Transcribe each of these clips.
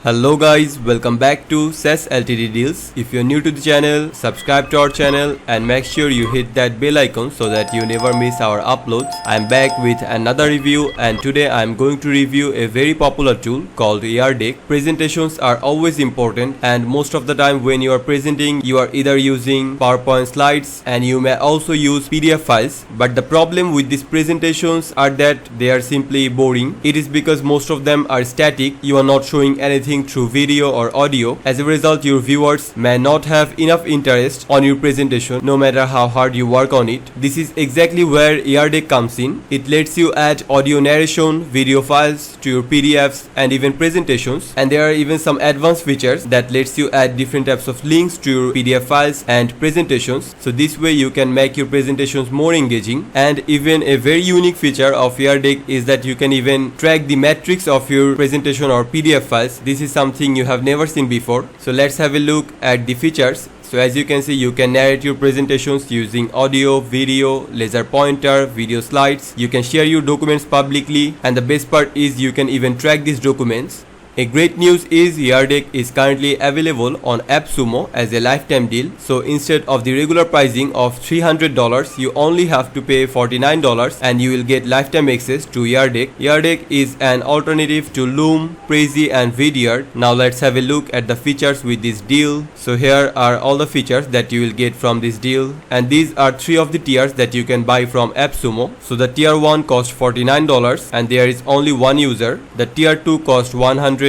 Hello guys, welcome back to Prezi Ltd Deals. If you're new to the channel, subscribe to our channel and make sure you hit that bell icon so that you never miss our uploads. I'm back with another review and today I'm going to review a very popular tool called AirDeck. Presentations are always important and most of the time when you are presenting, you are either using PowerPoint slides and you may also use PDF files. But the problem with these presentations are that they are simply boring. It is because most of them are static. You are not showing anything through video or audio. As a result, your viewers may not have enough interest on your presentation no matter how hard you work on it. This is exactly where AirDeck comes in. It lets you add audio narration, video files to your PDFs and even presentations, and there are even some advanced features that lets you add different types of links to your PDF files and presentations. So this way you can make your presentations more engaging. And even a very unique feature of AirDeck is that you can even track the metrics of your presentation or PDF files. This is something you have never seen before. So let's have a look at the features. So as you can see, you can narrate your presentations using audio, video, laser pointer, video slides. You can share your documents publicly, and the best part is you can even track these documents. A great news is AirDeck is currently available on Appsumo as a lifetime deal. So instead of the regular pricing of $300, you only have to pay $49 and you will get lifetime access to AirDeck. AirDeck is an alternative to Loom, Prezi and Vidyard. Now let's have a look at the features with this deal. So here are all the features that you will get from this deal, and these are three of the tiers that you can buy from Appsumo. So the tier 1 costs $49 and there is only one user. The tier 2 costs $149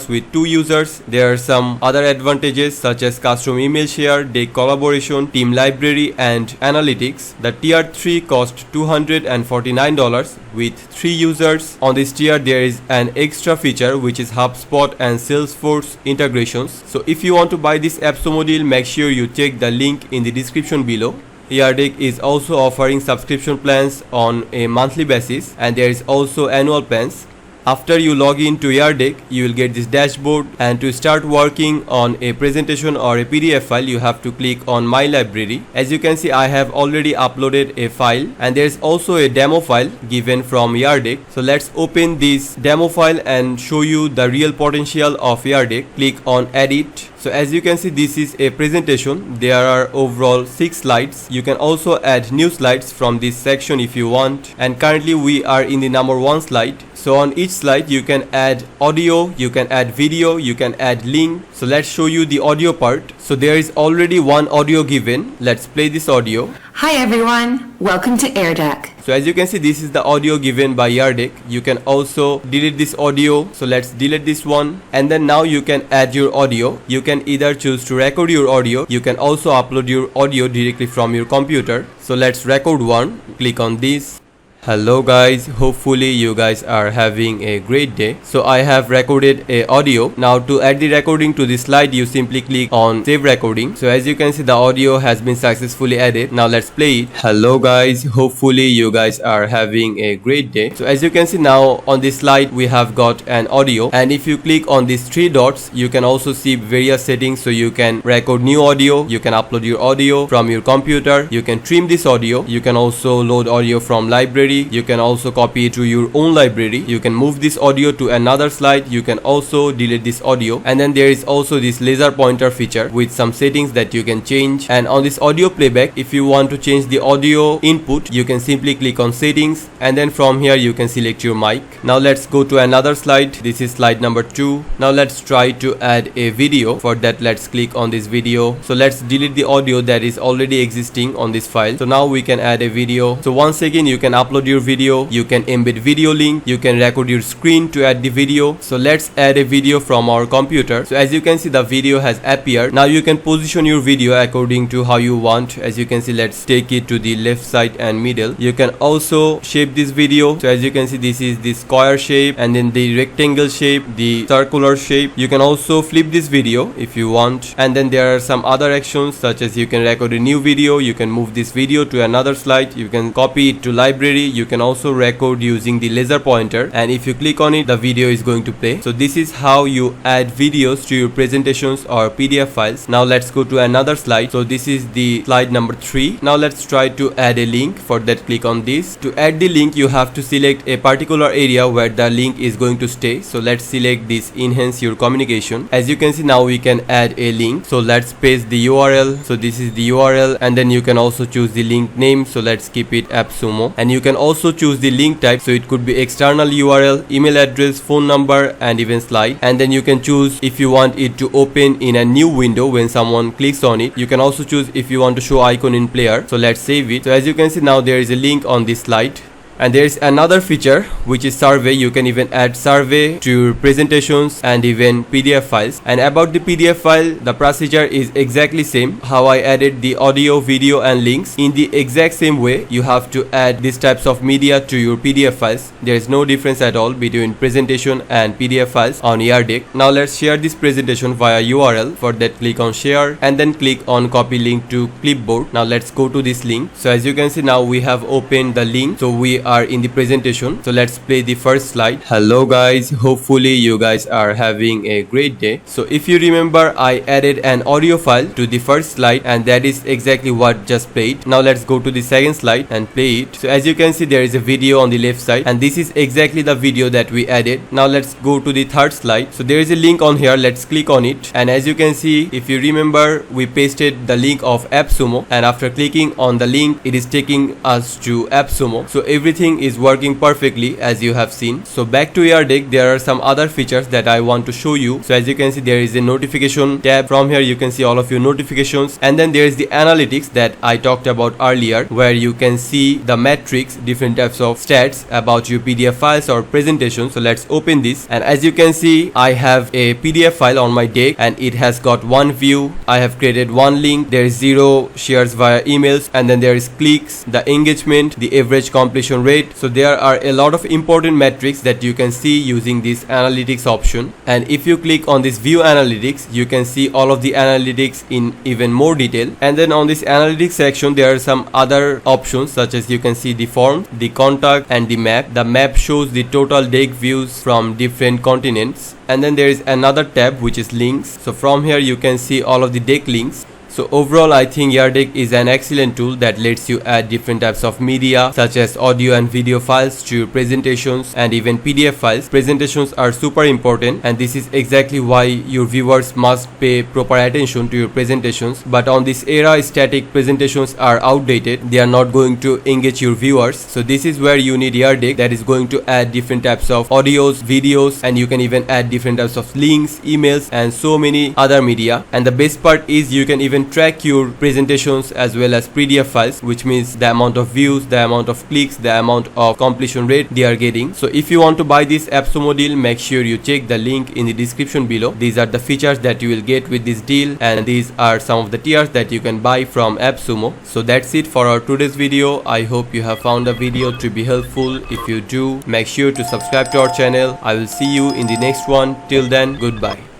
with 2 users. There are some other advantages such as custom email share, deck collaboration, team library and analytics. The tier 3 costs $249 with 3 users. On this tier there is an extra feature which is HubSpot and Salesforce integrations. So if you want to buy this Appsumo deal, make sure you check the link in the description below. AirDeck is also offering subscription plans on a monthly basis and there is also annual plans. After you log in to AirDeck, you will get this dashboard, and to start working on a presentation or a PDF file, you have to click on My Library. As you can see, I have already uploaded a file and there is also a demo file given from AirDeck. So let's open this demo file and show you the real potential of AirDeck. Click on Edit. So as you can see, this is a presentation. There are overall 6 slides. You can also add new slides from this section if you want. And currently we are in the number 1 slide. So on each slide you can add audio, you can add video, you can add link. So let's show you the audio part. So there is already one audio given. Let's play this audio. Hi everyone, welcome to AirDeck. So as you can see, this is the audio given by AirDeck. You can also delete this audio. So let's delete this one. And then now you can add your audio. You can either choose to record your audio. You can also upload your audio directly from your computer. So let's record one. Click on this. Hello guys, hopefully you guys are having a great day. So I have recorded a audio. Now to add the recording to the slide, you simply click on save recording. So as you can see, the audio has been successfully added. Now let's play it. Hello guys, hopefully you guys are having a great day. So as you can see, now on this slide we have got an audio, and if you click on these 3 dots, you can also see various settings. So you can record new audio, you can upload your audio from your computer, you can trim this audio, you can also load audio from library. You can also copy it to your own library. You can move this audio to another slide. You can also delete this audio. And then there is also this laser pointer feature with some settings that you can change. And on this audio playback, if you want to change the audio input, you can simply click on settings, and then from here you can select your mic. Now let's go to another slide. This is slide number 2. Now let's try to add a video. For that, let's click on this video. So let's delete the audio that is already existing on this file. So now we can add a video. So once again, you can upload your video, you can embed video link, you can record your screen to add the video. So let's add a video from our computer. So as you can see, the video has appeared. Now you can position your video according to how you want. As you can see, let's take it to the left side and middle. You can also shape this video. So as you can see, this is the square shape, and then the rectangle shape, the circular shape. You can also flip this video if you want. And then there are some other actions such as you can record a new video, you can move this video to another slide, you can copy it to library, you can also record using the laser pointer, and if you click on it, the video is going to play. So this is how you add videos to your presentations or PDF files. Now let's go to another slide. So this is the slide number 3. Now let's try to add a link. For that, click on this. To add the link, you have to select a particular area where the link is going to stay. So let's select this enhance your communication. As you can see, now we can add a link. So let's paste the URL. So this is the URL, and then you can also choose the link name. So let's keep it Appsumo, and you can also choose the link type. So it could be external URL, email address, phone number, and even slide. And then you can choose if you want it to open in a new window when someone clicks on it. You can also choose if you want to show icon in player. So let's save it. So as you can see, now there is a link on this slide. And there is another feature which is survey. You can even add survey to your presentations and even PDF files. And about the PDF file, the procedure is exactly same. How I added the audio, video and links, in the exact same way you have to add these types of media to your PDF files. There is no difference at all between presentation and PDF files on AirDeck. Now let's share this presentation via URL. For that, click on share and then click on copy link to Clipboard. Now let's go to this link. So as you can see, now we have opened the link. So we are in the presentation. So let's play the first slide. Hello guys, hopefully you guys are having a great day. So if you remember, I added an audio file to the first slide, and that is exactly what just played. Now let's go to the second slide and play it. So as you can see, there is a video on the left side, and this is exactly the video that we added. Now let's go to the third slide. So there is a link on here. Let's click on it, and as you can see, if you remember, we pasted the link of Appsumo, and after clicking on the link, it is taking us to Appsumo. So everything is working perfectly as you have seen. So back to AirDeck, there are some other features that I want to show you. So as you can see, there is a notification tab. From here you can see all of your notifications, and then there is the analytics that I talked about earlier, where you can see the metrics, different types of stats about your PDF files or presentations. So let's open this, and as you can see, I have a PDF file on my deck, and it has got 1 view. I have created 1 link. There is 0 shares via emails, and then there is clicks, the engagement, the average completion rate. So there are a lot of important metrics that you can see using this analytics option. And if you click on this view analytics, you can see all of the analytics in even more detail. And then on this analytics section, there are some other options, such as you can see the form, the contact and the map. The map shows the total deck views from different continents. And then there is another tab which is links. So from here you can see all of the deck links. So overall, I think AirDeck is an excellent tool that lets you add different types of media, such as audio and video files, to your presentations and even PDF files. Presentations are super important, and this is exactly why your viewers must pay proper attention to your presentations. But on this era, static presentations are outdated. They are not going to engage your viewers. So this is where you need AirDeck, that is going to add different types of audios, videos, and you can even add different types of links, emails, and so many other media. And the best part is you can even track your presentations as well as PDF files, which means the amount of views, the amount of clicks, the amount of completion rate they are getting. So if you want to buy this Appsumo deal, make sure you check the link in the description below. These are the features that you will get with this deal, and these are some of the tiers that you can buy from Appsumo. So that's it for our today's video. I hope you have found the video to be helpful. If you do, make sure to subscribe to our channel. I will see you in the next one. Till then, goodbye.